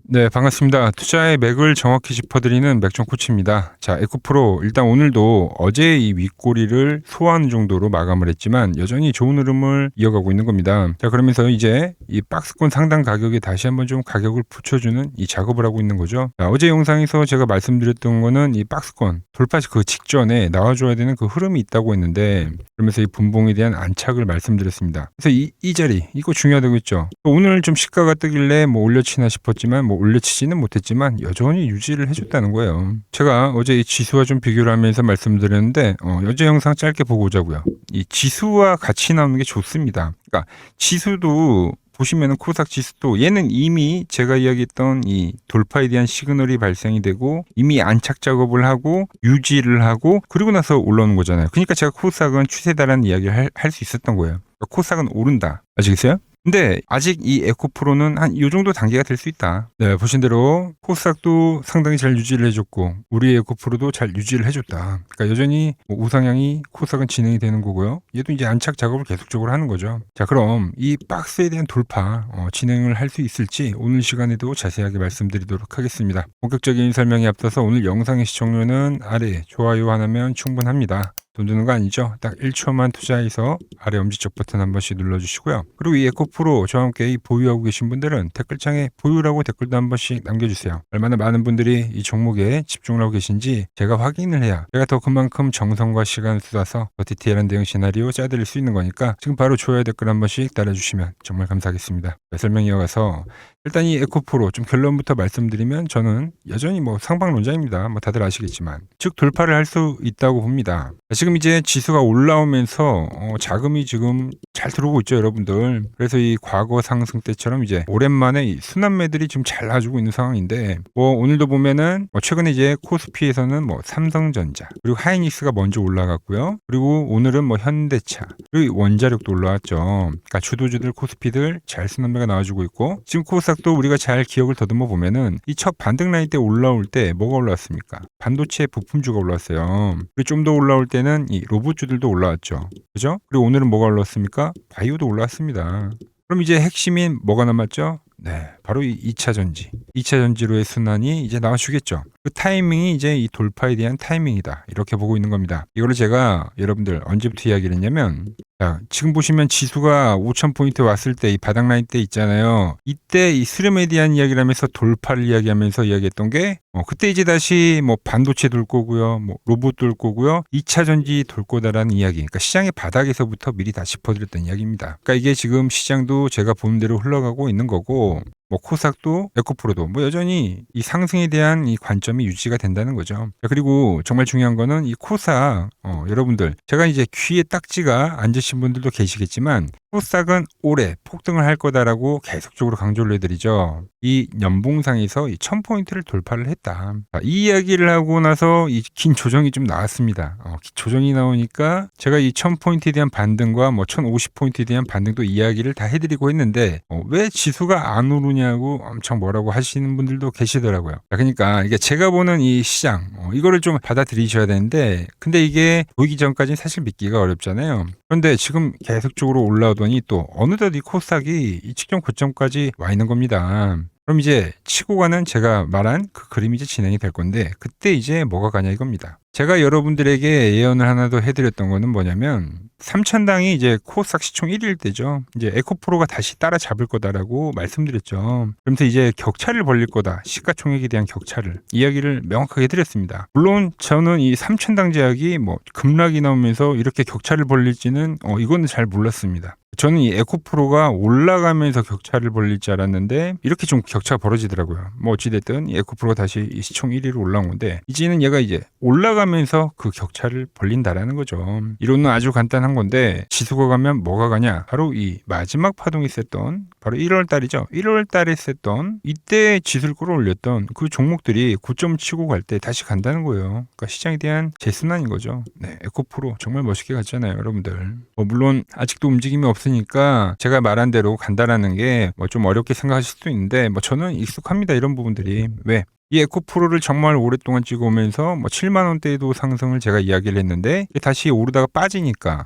네, 반갑습니다. 투자의 맥을 정확히 짚어드리는 맥정 코치입니다. 자, 에코프로 일단 오늘도 어제 이 윗꼬리를 소화하는 정도로 마감을 했지만 여전히 좋은 흐름을 이어가고 있는 겁니다. 자, 그러면서 이제 이 박스권 상단 가격에 다시 한번 좀 가격을 붙여주는 이 작업을 하고 있는 거죠. 자, 어제 영상에서 제가 말씀드렸던 거는 이 박스권 돌파 그 직전에 나와줘야 되는 그 흐름이 있다고 했는데, 그러면서 이 분봉에 대한 안착을 말씀드렸습니다. 그래서 이 자리 이거 중요하다고 했죠. 오늘 좀 시가가 뜨길래 뭐 올려치나 싶었지만 뭐 올려치지는 못했지만 여전히 유지를 해줬다는 거예요. 제가 어제 이 지수와 좀 비교를 하면서 말씀드렸는데 어제 영상 짧게 보고 오자고요. 이 지수와 같이 나오는 게 좋습니다. 그러니까 지수도 보시면은 코스닥 지수도 얘는 이미 제가 이야기했던 이 돌파에 대한 시그널이 발생이 되고 이미 안착 작업을 하고 유지를 하고 그리고 나서 올라오는 거잖아요. 그러니까 제가 코스닥은 추세다라는 이야기를 할 수 있었던 거예요. 그러니까 코스닥은 오른다. 아시겠어요? 근데 아직 이 에코프로는 한 이 정도 단계가 될 수 있다. 네, 보신 대로 코스닥도 상당히 잘 유지를 해줬고 우리 에코프로도 잘 유지를 해줬다. 그러니까 여전히 뭐 우상향이 코스닥은 진행이 되는 거고요. 얘도 이제 안착 작업을 계속적으로 하는 거죠. 자, 그럼 이 박스에 대한 돌파 진행을 할 수 있을지 오늘 시간에도 자세하게 말씀드리도록 하겠습니다. 본격적인 설명에 앞서서 오늘 영상의 시청료는 아래 좋아요 하나면 충분합니다. 돈 드는 거 아니죠? 딱 1초만 투자해서 아래 엄지척 버튼 한 번씩 눌러주시고요. 그리고 이 에코프로 저와 함께 보유하고 계신 분들은 댓글창에 보유라고 댓글도 한 번씩 남겨주세요. 얼마나 많은 분들이 이 종목에 집중을 하고 계신지 제가 확인을 해야 제가 더 그만큼 정성과 시간을 쏟아서 더 디테일한 대응 시나리오 짜드릴 수 있는 거니까 지금 바로 좋아요 댓글 한 번씩 달아주시면 정말 감사하겠습니다. 네, 설명 이어가서 일단 이 에코프로 좀 결론부터 말씀드리면 저는 여전히 뭐 상방론자입니다. 뭐 다들 아시겠지만 즉 돌파를 할 수 있다고 봅니다. 지금 이제 지수가 올라오면서 자금이 지금 잘 들어오고 있죠, 여러분들. 그래서 이 과거 상승 때처럼 이제 오랜만에 이 순환매들이 지금 잘 나와주고 있는 상황인데 뭐 오늘도 보면은 최근에 이제 코스피에서는 뭐 삼성전자 그리고 하이닉스가 먼저 올라갔고요. 그리고 오늘은 뭐 현대차 그리고 원자력도 올라왔죠. 그러니까 주도주들 코스피들 잘 순환매가 나와주고 있고 지금 코스닥도 우리가 잘 기억을 더듬어 보면은 이 첫 반등 라인 때 올라올 때 뭐가 올라왔습니까? 반도체 부품주가 올라왔어요. 그리고 좀 더 올라올 때는 이 로봇주들도 올라왔죠. 그죠? 그리고 오늘은 뭐가 올랐습니까? 바이오도 올라왔습니다. 그럼 이제 핵심인 뭐가 남았죠? 네, 바로 이 2차 전지. 2차 전지로의 순환이 이제 나와주겠죠. 그 타이밍이 이제 이 돌파에 대한 타이밍이다. 이렇게 보고 있는 겁니다. 이거를 제가 여러분들 언제부터 이야기를 했냐면 자, 지금 보시면 지수가 5,000포인트 왔을 때 이 바닥 라인 때 있잖아요. 이때 이 스름에 대한 이야기를 하면서 돌파를 이야기하면서 이야기했던 게 그때 이제 다시 뭐 반도체 돌 거고요. 뭐 로봇 돌 거고요. 2차 전지 돌 거다라는 이야기. 그러니까 시장의 바닥에서부터 미리 다 짚어드렸던 이야기입니다. 그러니까 이게 지금 시장도 제가 보는 대로 흘러가고 있는 거고 뭐 코스닥도 에코프로도 뭐 여전히 이 상승에 대한 이 관점이 유지가 된다는 거죠. 그리고 정말 중요한 거는 이 코스닥 여러분들 제가 이제 귀에 딱지가 앉으신 분들도 계시겠지만 코스닥은 올해 폭등을 할 거다라고 계속적으로 강조를 해드리죠. 이 연봉상에서 이 1000포인트를 돌파를 했다. 이 이야기를 하고 나서 이 긴 조정이 좀 나왔습니다. 조정이 나오니까 제가 이 1000포인트에 대한 반등과 뭐 1050포인트에 대한 반등도 이야기를 다 해드리고 했는데 왜 지수가 안 오르냐고 엄청 뭐라고 하시는 분들도 계시더라고요. 그러니까 이게 제가 보는 이 시장 이거를 좀 받아들이셔야 되는데 근데 이게 보이기 전까지는 사실 믿기가 어렵잖아요. 그런데 지금 계속적으로 올라오더니 또 어느덧 이 코스닥이 이 직전 고점까지 와 있는 겁니다. 그럼 이제 치고 가는 제가 말한 그 그림이 이제 진행이 될 건데 그때 이제 뭐가 가냐 이겁니다. 제가 여러분들에게 예언을 하나 더 해드렸던 거는 뭐냐면 3,000당이 이제 코스닥 시총 1위일 때죠. 이제 에코프로가 다시 따라잡을 거다라고 말씀드렸죠. 그러면서 이제 격차를 벌릴 거다. 시가총액에 대한 격차를 이야기를 명확하게 해드렸습니다. 물론 저는 이 3,000당 제약이 뭐 급락이 나오면서 이렇게 격차를 벌릴지는 이거는 잘 몰랐습니다. 저는 이 에코프로가 올라가면서 격차를 벌릴 줄 알았는데 이렇게 좀 격차가 벌어지더라고요. 뭐 어찌됐든 이 에코프로가 다시 이 시총 1위로 올라온 건데 이제는 얘가 이제 올라가면서 그 격차를 벌린다라는 거죠. 이론은 아주 간단한 건데 지수가 가면 뭐가 가냐? 바로 이 마지막 파동이 셌던 바로 1월 달이죠. 1월 달에 셌던 이때 지수를 끌어올렸던 그 종목들이 고점 치고 갈 때 다시 간다는 거예요. 그러니까 시장에 대한 재순환인 거죠. 네, 에코프로 정말 멋있게 갔잖아요, 여러분들. 물론 아직도 움직임이 없 없으니까 제가 말한 대로 간다라는 게 뭐 좀 어렵게 생각하실 수도 있는데 뭐 저는 익숙합니다. 이런 부분들이. 왜? 이 에코프로를 정말 오랫동안 찍어오면서 뭐 7만 원대에도 상승을 제가 이야기를 했는데 다시 오르다가 빠지니까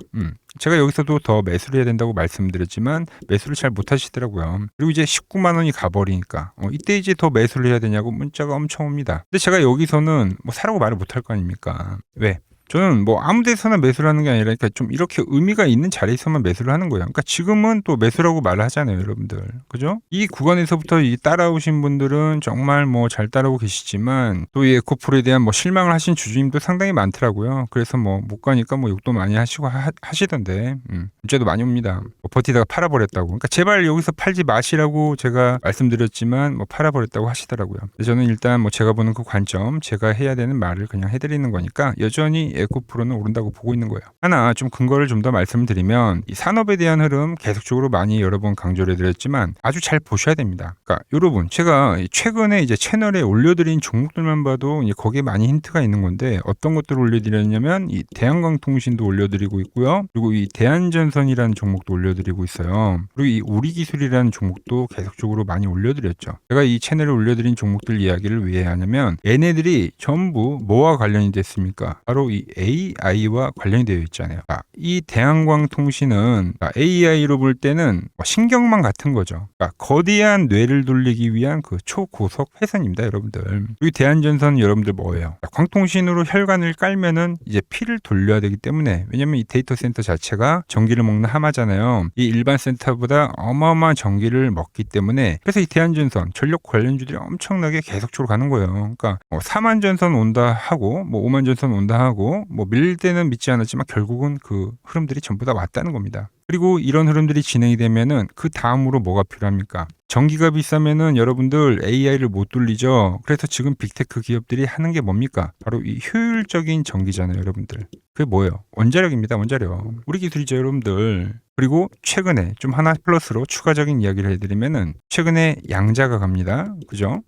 제가 여기서도 더 매수를 해야 된다고 말씀드렸지만 매수를 잘 못하시더라고요. 그리고 이제 19만 원이 가버리니까 이때 이제 더 매수를 해야 되냐고 문자가 엄청 옵니다. 근데 제가 여기서는 뭐 사라고 말을 못할 거 아닙니까? 왜? 저는 뭐 아무 데서나 매수를 하는 게 아니라 그러니까 좀 이렇게 의미가 있는 자리에서만 매수를 하는 거예요. 그러니까 지금은 또 매수라고 말을 하잖아요, 여러분들. 그죠? 이 구간에서부터 이 따라오신 분들은 정말 뭐 잘 따라오고 계시지만 또 이 에코프로에 대한 뭐 실망을 하신 주주님도 상당히 많더라고요. 그래서 뭐 못 가니까 뭐 욕도 많이 하시고 하시던데 문자도 많이 옵니다. 뭐 버티다가 팔아버렸다고. 그러니까 제발 여기서 팔지 마시라고 제가 말씀드렸지만 뭐 팔아버렸다고 하시더라고요. 저는 일단 뭐 제가 보는 그 관점, 제가 해야 되는 말을 그냥 해드리는 거니까 여전히 에코프로는 오른다고 보고 있는 거예요. 하나 좀 근거를 좀 더 말씀드리면 이 산업에 대한 흐름 계속적으로 많이 여러 번 강조를 해드렸지만 아주 잘 보셔야 됩니다. 그러니까 여러분 제가 최근에 이제 채널에 올려드린 종목들만 봐도 이제 거기에 많이 힌트가 있는 건데 어떤 것들을 올려드렸냐면 이 대한광통신도 올려드리고 있고요. 그리고 이 대한전선이라는 종목도 올려드리고 있어요. 그리고 이 우리기술이라는 종목도 계속적으로 많이 올려드렸죠. 제가 이 채널에 올려드린 종목들 이야기를 왜 하냐면 얘네들이 전부 뭐와 관련이 됐습니까? 바로 이 AI와 관련이 되어 있잖아요. 이 대한광통신은 AI로 볼 때는 신경망 같은 거죠. 거대한 뇌를 돌리기 위한 그 초고속 회선입니다, 여러분들. 그리고 대한전선은 여러분들 뭐예요? 광통신으로 혈관을 깔면은 이제 피를 돌려야 되기 때문에 왜냐면 이 데이터 센터 자체가 전기를 먹는 하마잖아요. 이 일반 센터보다 어마어마한 전기를 먹기 때문에 그래서 이 대한전선 전력 관련주들이 엄청나게 계속적으로 가는 거예요. 그러니까 4만 전선 온다 하고 뭐 5만 전선 온다 하고 뭐 밀 때는 믿지 않았지만 결국은 그 흐름들이 전부 다 왔다는 겁니다. 그리고 이런 흐름들이 진행이 되면은 그 다음으로 뭐가 필요합니까? 전기가 비싸면은 여러분들 AI를 못 돌리죠. 그래서 지금 빅테크 기업들이 하는 게 뭡니까? 바로 이 효율적인 전기잖아요, 여러분들. 그게 뭐예요? 원자력입니다, 원자력. 우리 기술이죠, 여러분들. 그리고 최근에 좀 하나 플러스로 추가적인 이야기를 해드리면은 최근에 양자가 갑니다. 그죠?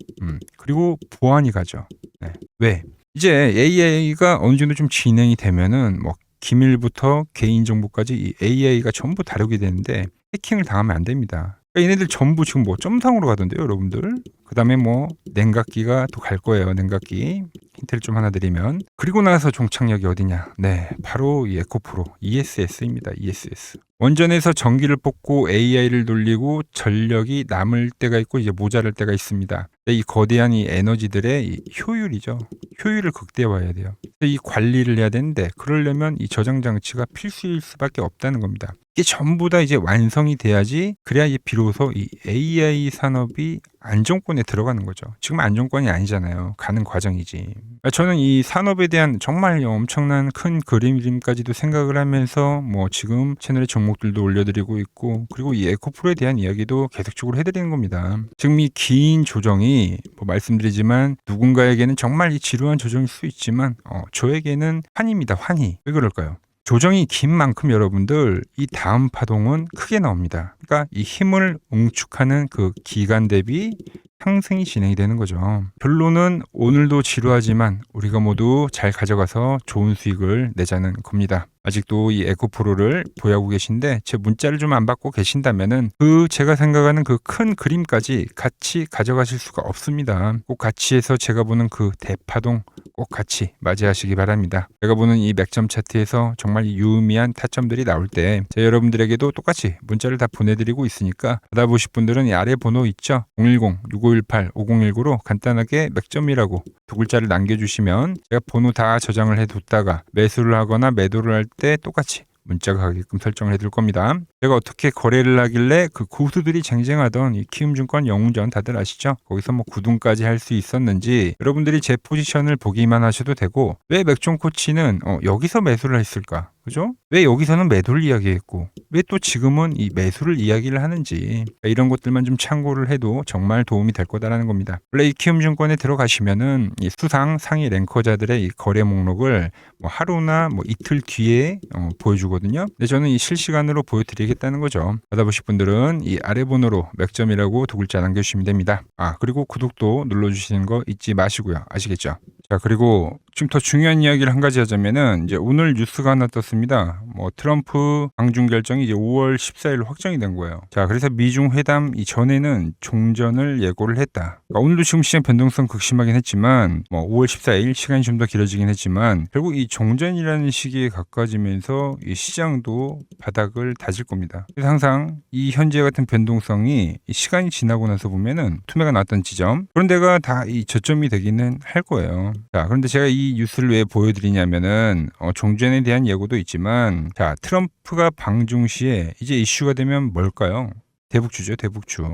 그리고 보안이 가죠. 네. 왜? 이제 AI가 어느 정도 좀 진행이 되면은 뭐 기밀부터 개인정보까지 이 AI가 전부 다루게 되는데 해킹을 당하면 안 됩니다. 그러니까 얘네들 전부 지금 뭐 점상으로 가던데요, 여러분들. 그 다음에 뭐 냉각기가 또 갈 거예요, 냉각기. 힌트를 좀 하나 드리면. 그리고 나서 종착역이 어디냐? 네, 바로 이 에코프로 ESS입니다. ESS. 원전에서 전기를 뽑고 AI를 돌리고 전력이 남을 때가 있고 이제 모자랄 때가 있습니다. 이 거대한 이 에너지들의 이 효율이죠. 효율을 극대화해야 돼요. 이 관리를 해야 되는데 그러려면 이 저장 장치가 필수일 수밖에 없다는 겁니다. 이게 전부 다 이제 완성이 돼야지 그래야 이제 비로소 이 AI 산업이 안정권에 들어가는 거죠. 지금 안정권이 아니잖아요. 가는 과정이지. 저는 이 산업에 대한 정말 엄청난 큰 그림까지도 생각을 하면서 뭐 지금 채널에 종목들도 올려드리고 있고 그리고 이 에코프로에 대한 이야기도 계속적으로 해드리는 겁니다. 지금 이 긴 조정이 뭐 말씀드리지만 누군가에게는 정말 이 지루한 조정일 수 있지만 저에게는 환희입니다. 환희. 왜 그럴까요? 조정이 긴 만큼 여러분들 이 다음 파동은 크게 나옵니다. 그러니까 이 힘을 응축하는 그 기간 대비 상승이 진행이 되는 거죠. 결론은 오늘도 지루하지만 우리가 모두 잘 가져가서 좋은 수익을 내자는 겁니다. 아직도 이 에코프로를 보유하고 계신데 제 문자를 좀 안 받고 계신다면은 그 제가 생각하는 그 큰 그림까지 같이 가져가실 수가 없습니다. 꼭 같이 해서 제가 보는 그 대파동 꼭 같이 맞이하시기 바랍니다. 제가 보는 이 맥점 차트에서 정말 유의미한 타점들이 나올 때 제가 여러분들에게도 똑같이 문자를 다 보내드리고 있으니까 받아보실 분들은 이 아래 번호 있죠? 010-6518-5019로 간단하게 맥점이라고 두 글자를 남겨주시면 제가 번호 다 저장을 해뒀다가 매수를 하거나 매도를 할 때 똑같이 문자가 가게끔 설정을 해둘 겁니다. 제가 어떻게 거래를 하길래 그 고수들이 쟁쟁하던 이 키움증권 영웅전 다들 아시죠? 거기서 뭐 구dun까지 할 수 있었는지 여러분들이 제 포지션을 보기만 하셔도 되고 왜 맥종 코치는 여기서 매수를 했을까? 그죠? 왜 여기서는 매도를 이야기했고 왜 또 지금은 이 매수를 이야기를 하는지 이런 것들만 좀 참고를 해도 정말 도움이 될 거다라는 겁니다. 원래 이 키움증권에 들어가시면은 이 수상 상위 랭커자들의 이 거래 목록을 뭐 하루나 뭐 이틀 뒤에 보여주거든요. 근데 저는 이 실시간으로 보여드리겠다는 거죠. 받아보실 분들은 이 아래 번호로 맥점이라고 두 글자 남겨주시면 됩니다. 그리고 구독도 눌러주시는 거 잊지 마시고요. 아시겠죠? 자, 그리고 지금 더 중요한 이야기를 한 가지 하자면은 이제 오늘 뉴스가 하나 떴습니다. 트럼프 방중 결정이 이제 5월 14일 확정이 된 거예요. 자, 그래서 미중 회담 이전에는 종전을 예고를 했다. 그러니까 오늘도 지금 시장 변동성 극심하긴 했지만 5월 14일 시간이 좀 더 길어지긴 했지만 결국 이 종전이라는 시기에 가까워지면서 이 시장도 바닥을 다질 겁니다. 그래서 항상 이 현재 같은 변동성이 이 시간이 지나고 나서 보면은 투매가 나왔던 지점 그런 데가 다 이 저점이 되기는 할 거예요. 자, 그런데 제가 이 뉴스를 왜 보여드리냐면은 종전에 대한 예고도 있지만 자, 트럼프가 방중 시에 이제 이슈가 되면 뭘까요? 대북주죠, 대북주.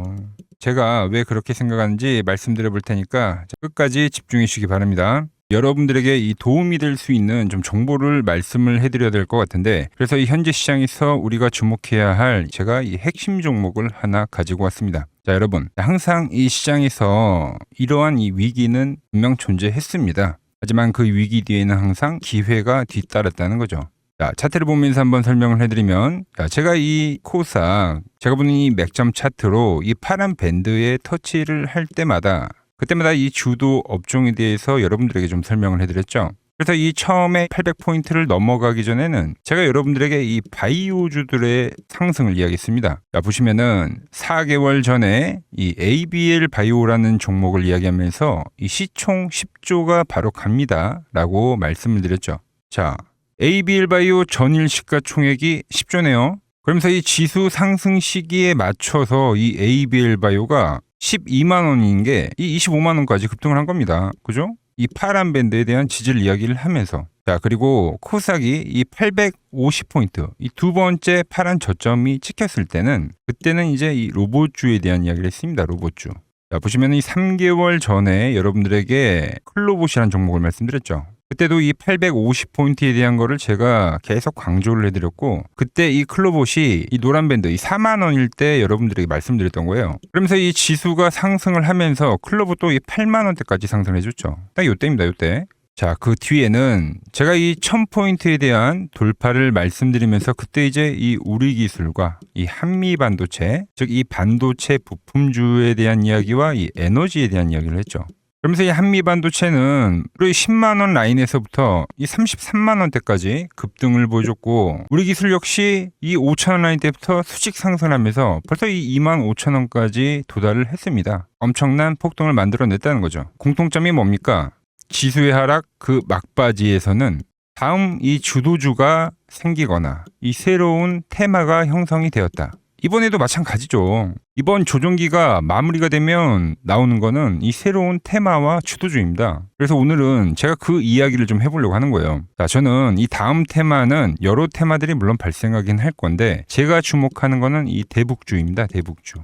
제가 왜 그렇게 생각하는지 말씀드려 볼 테니까 끝까지 집중해 주시기 바랍니다. 여러분들에게 이 도움이 될 수 있는 좀 정보를 말씀을 해드려야 될 것 같은데 그래서 이 현재 시장에서 우리가 주목해야 할 제가 이 핵심 종목을 하나 가지고 왔습니다. 자, 여러분 항상 이 시장에서 이러한 이 위기는 분명 존재했습니다. 하지만 그 위기 뒤에는 항상 기회가 뒤따랐다는 거죠. 자, 차트를 보면서 한번 설명을 해드리면 제가 이 코스닥 제가 보는 이 맥점 차트로 이 파란 밴드에 터치를 할 때마다 그때마다 이 주도 업종에 대해서 여러분들에게 좀 설명을 해드렸죠. 그래서 이 처음에 800포인트를 넘어가기 전에는 제가 여러분들에게 이 바이오주들의 상승을 이야기했습니다. 자, 보시면은 4개월 전에 이 ABL 바이오라는 종목을 이야기하면서 이 시총 10조가 바로 갑니다 라고 말씀을 드렸죠. 자, ABL 바이오 전일 시가총액이 10조네요. 그러면서 이 지수 상승 시기에 맞춰서 이 ABL 바이오가 12만 원인 게 이 25만 원까지 급등을 한 겁니다. 그죠? 이 파란 밴드에 대한 지지를 이야기를 하면서 자, 그리고 코스닥이 이 850포인트 이 두 번째 파란 저점이 찍혔을 때는 그때는 이제 이 로봇주에 대한 이야기를 했습니다. 로봇주. 자, 보시면 이 3개월 전에 여러분들에게 클로봇이라는 종목을 말씀드렸죠. 그때도 이 850포인트에 대한 거를 제가 계속 강조를 해드렸고 그때 이 클로봇이 이 노란 밴드 이 4만 원일 때 여러분들에게 말씀드렸던 거예요. 그러면서 이 지수가 상승을 하면서 클로봇도 이 8만 원대까지 상승해줬죠. 딱 요때입니다. 요때. 자, 그 뒤에는 제가 이 1000포인트에 대한 돌파를 말씀드리면서 그때 이제 이 우리기술과 이 한미반도체 즉 이 반도체 부품주에 대한 이야기와 이 에너지에 대한 이야기를 했죠. 그러면서 이 한미반도체는 우리 10만 원 라인에서부터 이 33만 원대까지 급등을 보여줬고 우리 기술 역시 이 5천 원 라인대부터 수직 상승하면서 벌써 이 2만 5천 원까지 도달을 했습니다. 엄청난 폭등을 만들어냈다는 거죠. 공통점이 뭡니까? 지수의 하락 그 막바지에서는 다음 이 주도주가 생기거나 이 새로운 테마가 형성이 되었다. 이번에도 마찬가지죠. 이번 조정기가 마무리가 되면 나오는 거는 이 새로운 테마와 주도주입니다. 그래서 오늘은 제가 그 이야기를 좀 해보려고 하는 거예요. 자, 저는 이 다음 테마는 여러 테마들이 물론 발생하긴 할 건데 제가 주목하는 거는 이 대북주입니다. 대북주.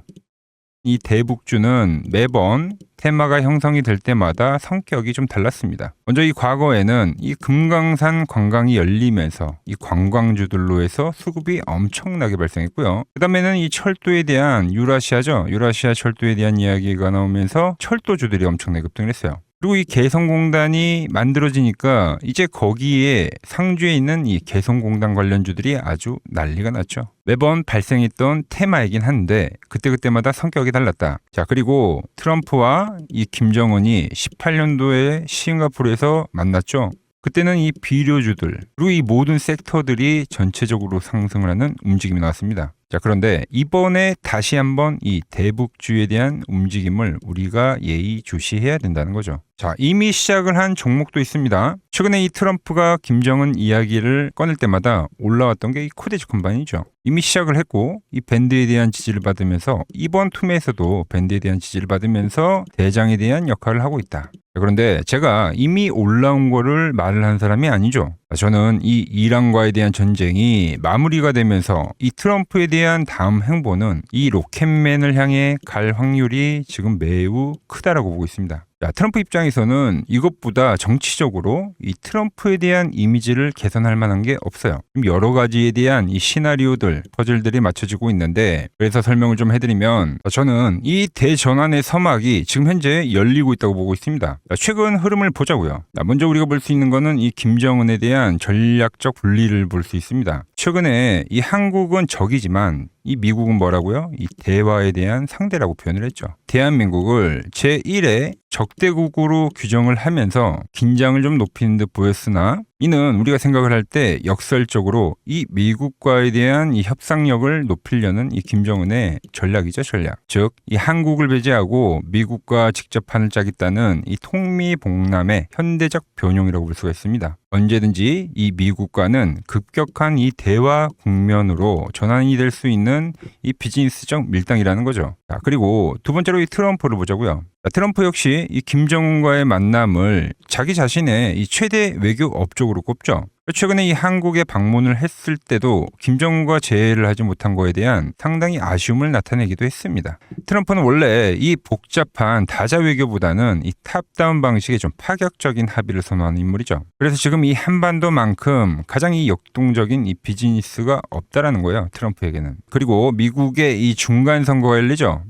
이 대북주는 매번 테마가 형성이 될 때마다 성격이 좀 달랐습니다. 먼저 이 과거에는 이 금강산 관광이 열리면서 이 관광주들로 해서 수급이 엄청나게 발생했고요. 그 다음에는 이 철도에 대한 유라시아죠. 유라시아 철도에 대한 이야기가 나오면서 철도주들이 엄청나게 급등을 했어요. 그리고 이 개성공단이 만들어지니까 이제 거기에 상주에 있는 이 개성공단 관련주들이 아주 난리가 났죠. 매번 발생했던 테마이긴 한데 그때마다 성격이 달랐다. 자, 그리고 트럼프와 이 김정은이 18년도에 싱가포르에서 만났죠. 그때는 이 비료주들 그리고 이 모든 섹터들이 전체적으로 상승을 하는 움직임이 나왔습니다. 자, 그런데 이번에 다시 한번 이 대북주에 대한 움직임을 우리가 예의주시해야 된다는 거죠. 자, 이미 시작을 한 종목도 있습니다. 최근에 이 트럼프가 김정은 이야기를 꺼낼 때마다 올라왔던 게 이 코데지 컴바인이죠. 이미 시작을 했고 이 밴드에 대한 지지를 받으면서 이번 투매에서도 밴드에 대한 지지를 받으면서 대장에 대한 역할을 하고 있다. 그런데 제가 이미 올라온 거를 말을 한 사람이 아니죠. 저는 이 이란과에 대한 전쟁이 마무리가 되면서 이 트럼프에 대한 다음 행보는 이 로켓맨을 향해 갈 확률이 지금 매우 크다라고 보고 있습니다. 자, 트럼프 입장에서는 이것보다 정치적으로 이 트럼프에 대한 이미지를 개선할 만한 게 없어요. 여러 가지에 대한 이 시나리오들, 퍼즐들이 맞춰지고 있는데 그래서 설명을 좀 해드리면 저는 이 대전환의 서막이 지금 현재 열리고 있다고 보고 있습니다. 최근 흐름을 보자고요. 먼저 우리가 볼 수 있는 거는 이 김정은에 대한 전략적 분리를 볼 수 있습니다. 최근에 이 한국은 적이지만 이 미국은 뭐라고요? 이 대화에 대한 상대라고 표현을 했죠. 대한민국을 제1의 적대국으로 규정을 하면서 긴장을 좀 높이는 듯 보였으나 이는 우리가 생각을 할 때 역설적으로 이 미국과에 대한 이 협상력을 높이려는 이 김정은의 전략이죠, 전략. 즉, 이 한국을 배제하고 미국과 직접 판을 짜겠다는 이 통미봉남의 현대적 변형이라고 볼 수가 있습니다. 언제든지 이 미국과는 급격한 이 대화 국면으로 전환이 될 수 있는 이 비즈니스적 밀당이라는 거죠. 자, 그리고 두 번째로 이 트럼프를 보자고요. 트럼프 역시 이 김정은과의 만남을 자기 자신의 이 최대 외교 업적으로 꼽죠. 최근에 이 한국에 방문을 했을 때도 김정은과 재회를 하지 못한 거에 대한 상당히 아쉬움을 나타내기도 했습니다. 트럼프는 원래 이 복잡한 다자 외교보다는 이 탑다운 방식의 좀 파격적인 합의를 선호하는 인물이죠. 그래서 지금 이 한반도만큼 가장 이 역동적인 이 비즈니스가 없다라는 거예요, 트럼프에게는. 그리고 미국의 이 중간 선거가 열리죠.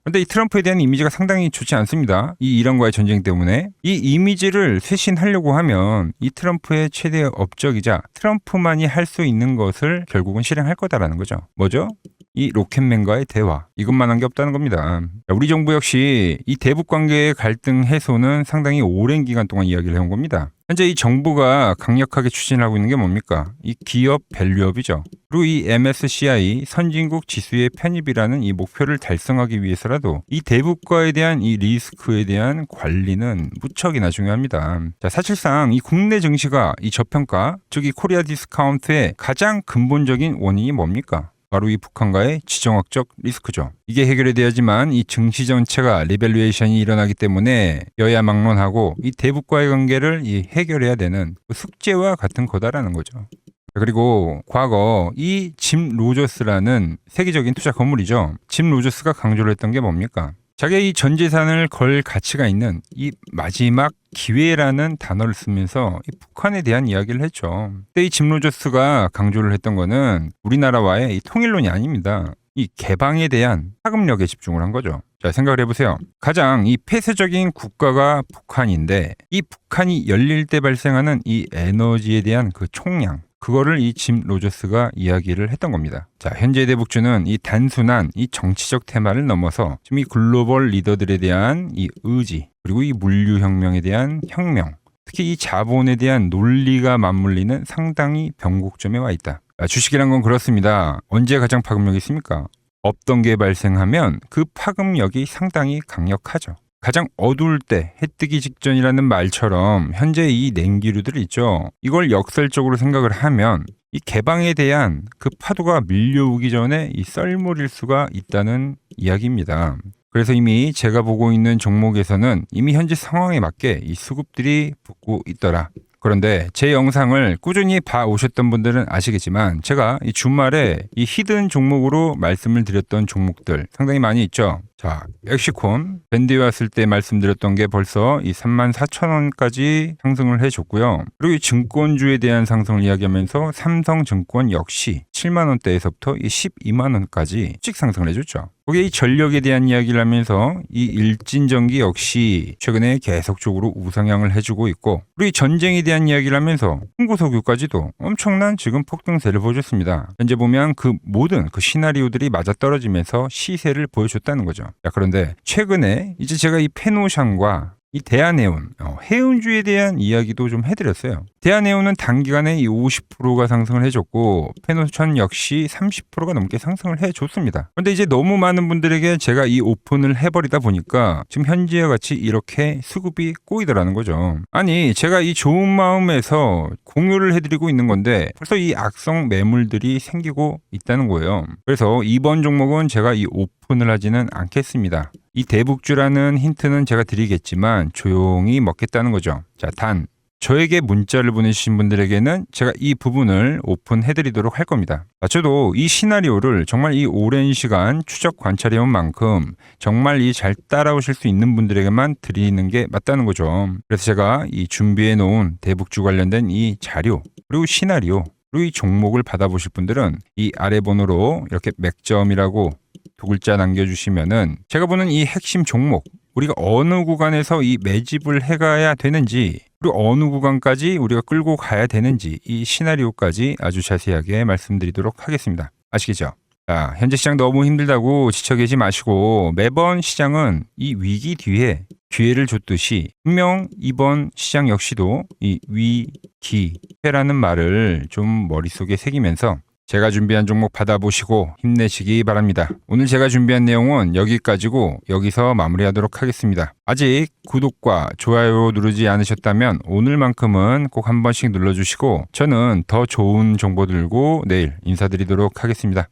그런데 이 트럼프에 대한 이미지가 상당히 좋지 않습니다. 이 이란과의 전쟁 때문에. 이 이미지를 쇄신하려고 하면 이 트럼프의 최대 업적이자 트럼프만이 할 수 있는 것을 결국은 실행할 거다라는 거죠. 뭐죠? 이 로켓맨과의 대화. 이것만 한 게 없다는 겁니다. 우리 정부 역시 이 대북 관계의 갈등 해소는 상당히 오랜 기간 동안 이야기를 해온 겁니다. 현재 이 정부가 강력하게 추진하고 있는 게 뭡니까? 이 기업 밸류업이죠. 그리고 이 MSCI 선진국 지수의 편입이라는 이 목표를 달성하기 위해서라도 이 대북과에 대한 이 리스크에 대한 관리는 무척이나 중요합니다. 자, 사실상 이 국내 증시가 이 저평가, 즉 이 코리아 디스카운트의 가장 근본적인 원인이 뭡니까? 바로 이 북한과의 지정학적 리스크죠. 이게 해결이 돼야지만 이 증시 전체가 리밸류에이션이 일어나기 때문에 여야 막론하고 이 대북과의 관계를 이 해결해야 되는 숙제와 같은 거다라는 거죠. 그리고 과거 이 짐 로저스라는 세계적인 투자 건물이죠. 짐 로저스가 강조를 했던 게 뭡니까? 자기의 이 전 재산을 걸 가치가 있는 이 마지막 기회라는 단어를 쓰면서 이 북한에 대한 이야기를 했죠. 그때 이 짐 로저스가 강조를 했던 거는 우리나라와의 이 통일론이 아닙니다. 이 개방에 대한 파급력에 집중을 한 거죠. 자, 생각을 해보세요. 가장 이 폐쇄적인 국가가 북한인데 이 북한이 열릴 때 발생하는 이 에너지에 대한 그 총량, 그거를 이 짐 로저스가 이야기를 했던 겁니다. 자, 현재 대북주는 이 단순한 이 정치적 테마를 넘어서 지금 이 글로벌 리더들에 대한 이 의지, 그리고 이 물류혁명에 대한 혁명, 특히 이 자본에 대한 논리가 맞물리는 상당히 변곡점에 와 있다. 주식이란 건 그렇습니다. 언제 가장 파급력이 있습니까? 없던 게 발생하면 그 파급력이 상당히 강력하죠. 가장 어두울 때 해 뜨기 직전이라는 말처럼 현재 이 냉기류들 있죠. 이걸 역설적으로 생각을 하면 이 개방에 대한 그 파도가 밀려오기 전에 이 썰물일 수가 있다는 이야기입니다. 그래서 이미 제가 보고 있는 종목에서는 이미 현재 상황에 맞게 이 수급들이 붙고 있더라. 그런데 제 영상을 꾸준히 봐오셨던 분들은 아시겠지만 제가 이 주말에 이 히든 종목으로 말씀을 드렸던 종목들 상당히 많이 있죠. 자, 엑시콘 밴드에 왔을 때 말씀드렸던 게 벌써 이 34,000원까지 상승을 해줬고요. 그리고 이 증권주에 대한 상승을 이야기하면서 삼성증권 역시 7만원대에서부터 이 12만원까지 씩 상승을 해줬죠. 거기에 이 전력에 대한 이야기를 하면서 이 일진전기 역시 최근에 계속적으로 우상향을 해주고 있고, 그리고 이 전쟁에 대한 이야기를 하면서 홍보석유까지도 엄청난 지금 폭등세를 보여줬습니다. 현재 보면 그 모든 그 시나리오들이 맞아떨어지면서 시세를 보여줬다는 거죠. 자, 그런데 최근에 이제 제가 이 페노샹과 이 대한해운, 해운주에 대한 이야기도 좀 해드렸어요. 대한해운은 단기간에 이 50%가 상승을 해줬고 페노션 역시 30%가 넘게 상승을 해줬습니다. 그런데 이제 너무 많은 분들에게 제가 이 오픈을 해버리다 보니까 지금 현재와 같이 이렇게 수급이 꼬이더라는 거죠. 아니, 제가 이 좋은 마음에서 공유를 해드리고 있는 건데 벌써 이 악성 매물들이 생기고 있다는 거예요. 그래서 이번 종목은 제가 이 오픈을 하지는 않겠습니다. 이 대북주라는 힌트는 제가 드리겠지만 조용히 먹겠다는 거죠. 자, 단 저에게 문자를 보내주신 분들에게는 제가 이 부분을 오픈해드리도록 할 겁니다. 저도 이 시나리오를 정말 이 오랜 시간 추적 관찰해온 만큼 정말 이 잘 따라오실 수 있는 분들에게만 드리는 게 맞다는 거죠. 그래서 제가 이 준비해놓은 대북주 관련된 이 자료, 그리고 시나리오, 그리고 이 종목을 받아보실 분들은 이 아래 번호로 이렇게 맥점이라고 두 글자 남겨주시면은 제가 보는 이 핵심 종목, 우리가 어느 구간에서 이 매집을 해가야 되는지, 그리고 어느 구간까지 우리가 끌고 가야 되는지 이 시나리오까지 아주 자세하게 말씀드리도록 하겠습니다. 아시겠죠? 자, 현재 시장 너무 힘들다고 지쳐 계시 마시고 매번 시장은 이 위기 뒤에 기회를 줬듯이 분명 이번 시장 역시도 이 위기회라는 말을 좀 머릿속에 새기면서 제가 준비한 종목 받아보시고 힘내시기 바랍니다. 오늘 제가 준비한 내용은 여기까지고 여기서 마무리하도록 하겠습니다. 아직 구독과 좋아요 누르지 않으셨다면 오늘만큼은 꼭 한 번씩 눌러주시고 저는 더 좋은 정보 들고 내일 인사드리도록 하겠습니다.